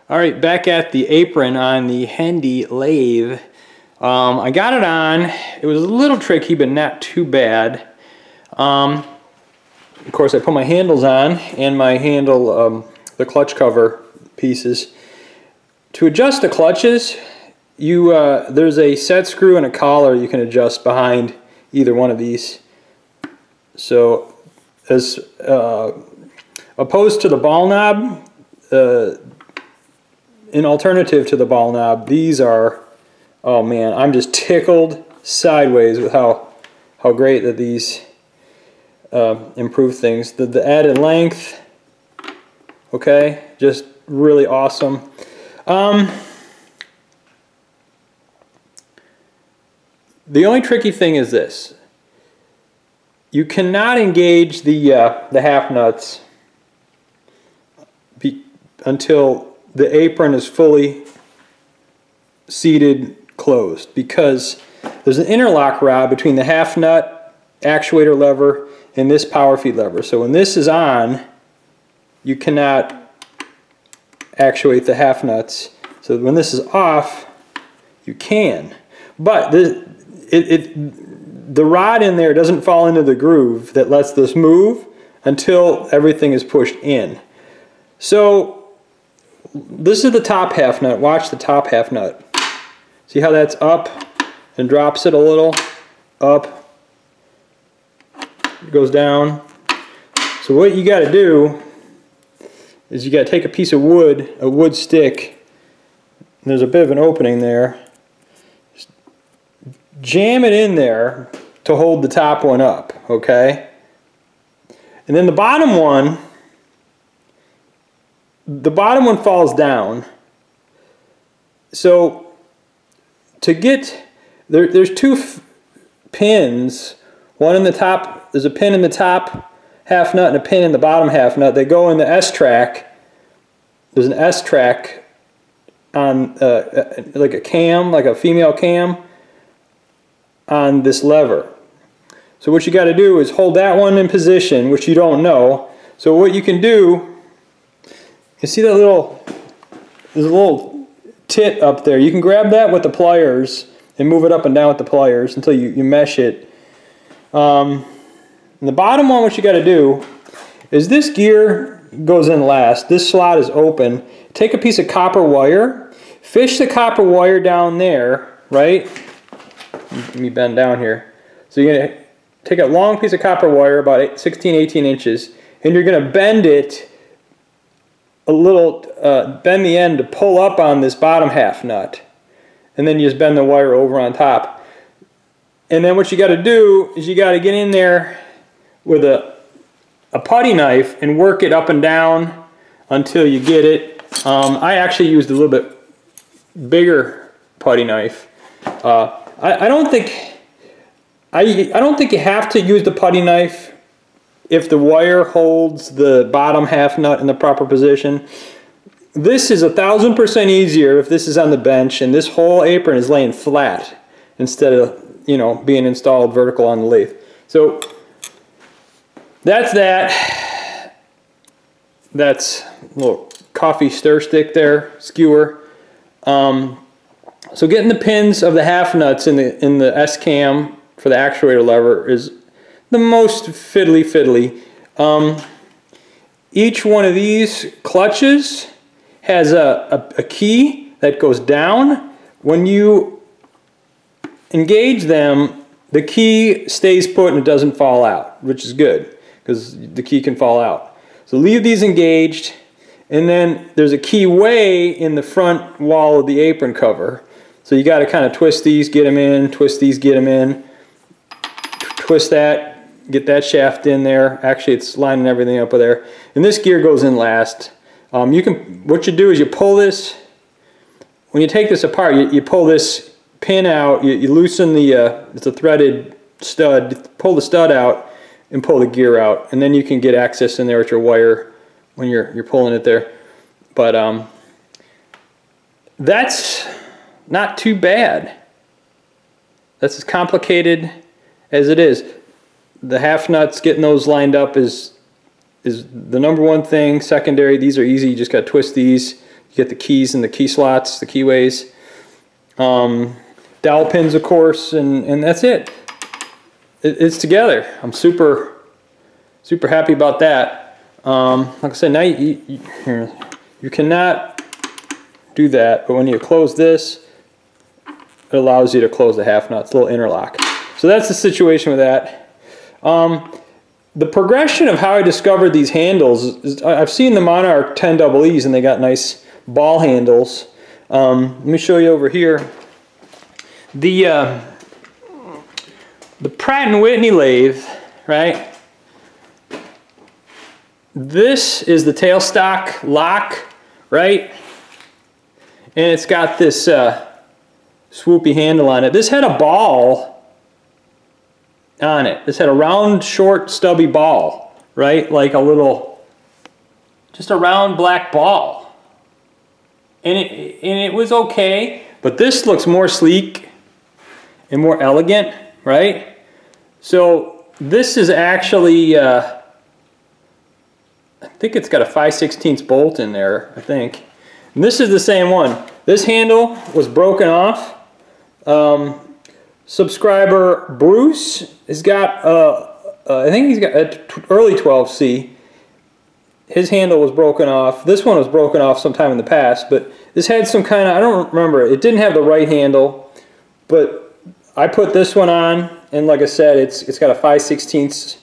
All right, back at the apron on the Hendey lathe. I got it on. It was a little tricky, but not too bad. Of course, I put my handles on and my handle, the clutch cover pieces. To adjust the clutches, there's a set screw and a collar you can adjust behind either one of these. So, as opposed to the ball knob, an alternative to the ball knob, these are, oh man, I'm just tickled sideways with how great that these improve things. The added length, okay, just really awesome. The only tricky thing is this: you cannot engage the half nuts until the apron is fully seated closed, because there's an interlock rod between the half nut actuator lever and this power feed lever. So when this is on, you cannot actuate the half nuts. So when this is off, you can. But the rod in there doesn't fall into the groove that lets this move until everything is pushed in. So this is the top half nut. Watch the top half nut. See how that's up and drops it a little? Up. It goes down. So what you got to do is you got to take a piece of wood, a wood stick, and there's a bit of an opening there. Just jam it in there to hold the top one up, okay? And then the bottom one falls down. So to get, there's two pins, one in the top, there's a pin in the top half nut and a pin in the bottom half nut. They go in the S-track. There's an S-track on like a cam, like a female cam, on this lever. So what you got to do is hold that one in position, which you don't know. So what you can do, you see that there's a little tit up there. You can grab that with the pliers and move it up and down with the pliers until you mesh it. And the bottom one, what you got to do is, this gear goes in last. This slot is open. Take a piece of copper wire, fish the copper wire down there, right? Let me bend down here. So you're going to take a long piece of copper wire, about 16, 18 inches, and you're going to bend it a little, bend the end to pull up on this bottom half nut. And then you just bend the wire over on top. And then what you got to do is you got to get in there with a putty knife and work it up and down until you get it. I actually used a little bit bigger putty knife. I don't think you have to use the putty knife if the wire holds the bottom half nut in the proper position. This is 1000% easier if this is on the bench and this whole apron is laying flat instead of, you know, being installed vertical on the lathe. So that's that. That's a little coffee stir stick there, skewer. So getting the pins of the half nuts in the S-cam for the actuator lever is the most fiddly. Each one of these clutches has a key that goes down. When you engage them, the key stays put and it doesn't fall out, which is good because the key can fall out. So leave these engaged, and then there's a key way in the front wall of the apron cover. So you got to kind of twist these, get them in, twist these, get them in, twist that, get that shaft in there. Actually, it's lining everything up with there. And this gear goes in last. What you do is you pull this, when you take this apart, you pull this pin out, you loosen it's a threaded stud, pull the stud out and pull the gear out, and then you can get access in there with your wire when you're pulling it there. But that's not too bad. That's as complicated as it is. The half nuts, getting those lined up is the number one thing. Secondary, these are easy. You just got to twist these, You get the keys and the key slots, the keyways. Dowel pins, of course, and that's it. It's together. I'm super happy about that. Like I said, now you cannot do that, but when you close this, it allows you to close the half nuts, little interlock. So that's the situation with that. The progression of how I discovered these handles is, I've seen them on our 10EEs and they got nice ball handles. Let me show you over here. The Pratt & Whitney lathe, right? This is the tailstock lock, right? And it's got this swoopy handle on it. This had a ball on it. This had a round, short, stubby ball, right? Like a little, just a round black ball. And it was okay, but this looks more sleek and more elegant, right? So this is actually, I think it's got a 5/16 bolt in there, I think. And this is the same one. This handle was broken off. Subscriber Bruce has got, I think he's got an early 12C. His handle was broken off. This one was broken off sometime in the past, but this had some kind of, I don't remember, it didn't have the right handle, but I put this one on, and like I said, it's got a 5/16,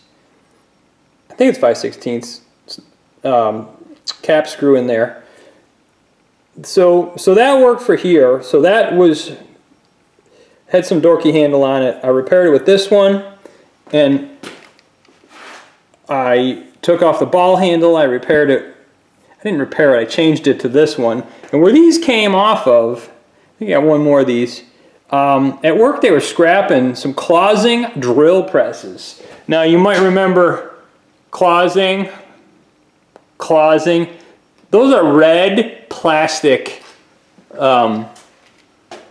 I think it's 5/16 cap screw in there. So that worked for here. So that had some dorky handle on it. I repaired it with this one, and I took off the ball handle. I repaired it. I didn't repair it. I changed it to this one. And where these came off of, I think I got one more of these. At work they were scrapping some closing drill presses. Now you might remember closing. Those are red plastic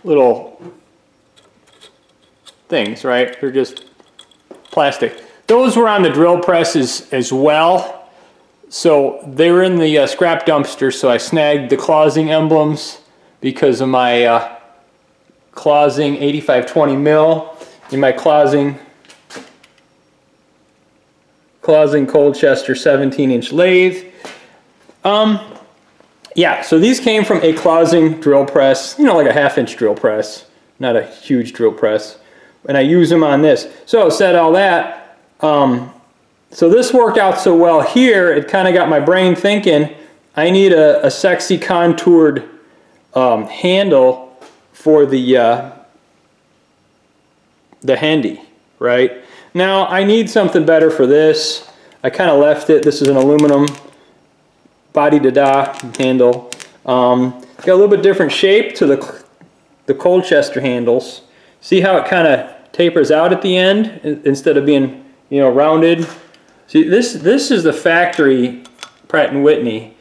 little things, right? They're just plastic. Those were on the drill presses as well. So they were in the scrap dumpster, so I snagged the closing emblems because of my closing 8520 mil in my closing Colchester 17-inch lathe. Yeah, so these came from a closing drill press, you know, like a 1/2-inch drill press, not a huge drill press. And I use them on this. So said all that, so this worked out so well here, it kind of got my brain thinking, I need a sexy contoured handle for the Hendey, right? Now I need something better for this. I kind of left it. This is an aluminum body-da-da handle. Got a little bit different shape to the Colchester handles. See how it kind of tapers out at the end instead of being, you know, rounded. See, this is the factory Pratt & Whitney,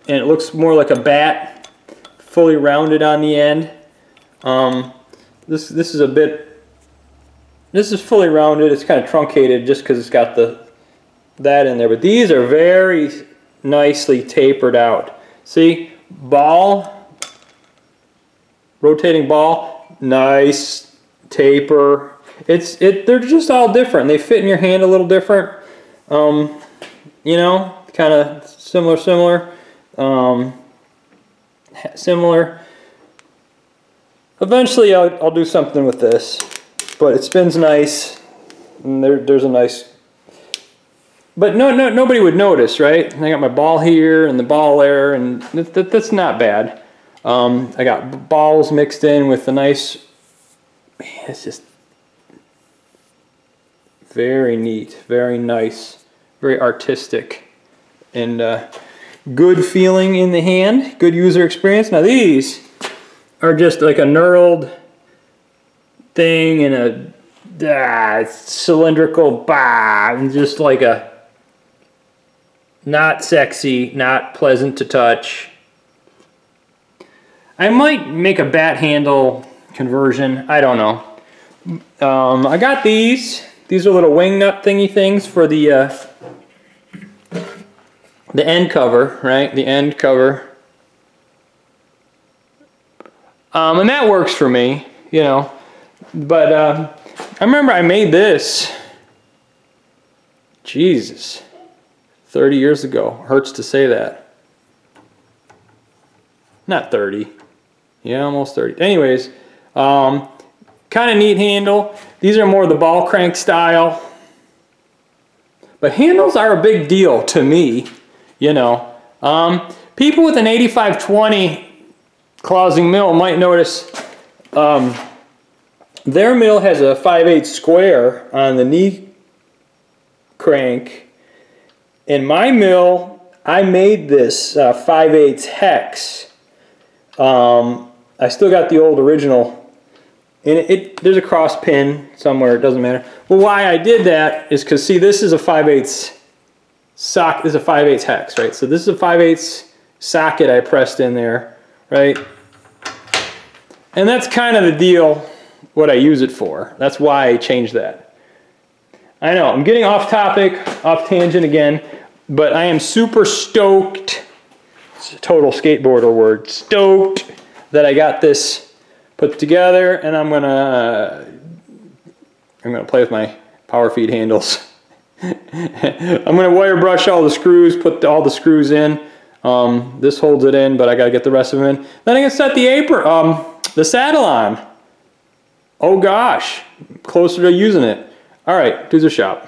and it looks more like a bat, fully rounded on the end. This is a bit. This is fully rounded. It's kind of truncated just because it's got that in there. But these are very nicely tapered out. See, ball, rotating ball, nice taper. They're just all different. They fit in your hand a little different. You know, kind of similar. Eventually, I'll do something with this, but it spins nice. And there's a nice. But nobody would notice, right? I got my ball here and the ball there, and that's not bad. I got balls mixed in with the nice. Man, it's just very neat, very nice, very artistic, and good feeling in the hand, good user experience. Now these are just like a knurled thing and a cylindrical and just like a not sexy, not pleasant to touch. I might make a bat handle conversion, I don't know. I got these. These are little wing nut thingy things for the end cover, right? The end cover. And that works for me, you know. But I remember I made this, Jesus, 30 years ago. Hurts to say that. Not 30. Yeah, almost 30. Anyways, kind of neat handle. These are more the ball crank style. But handles are a big deal to me, you know. People with an 8520 closing mill might notice their mill has a 5/8 square on the knee crank. In my mill, I made this 5/8 hex. I still got the old original. And there's a cross pin somewhere, it doesn't matter. Well, why I did that is because, see, this is a 5/8 socket, this is a 5/8 hex, right? So this is a 5/8 socket I pressed in there, right? And that's kind of the deal, what I use it for. That's why I changed that. I know, I'm getting off topic, off tangent again, but I am super stoked, it's a total skateboarder word, stoked that I got this put together, and I'm gonna play with my power feed handles. I'm gonna wire brush all the screws, put all the screws in. This holds it in, but I gotta get the rest of them in. Then I can set the apron, the saddle on. Oh gosh, closer to using it. All right, Doozer Shop.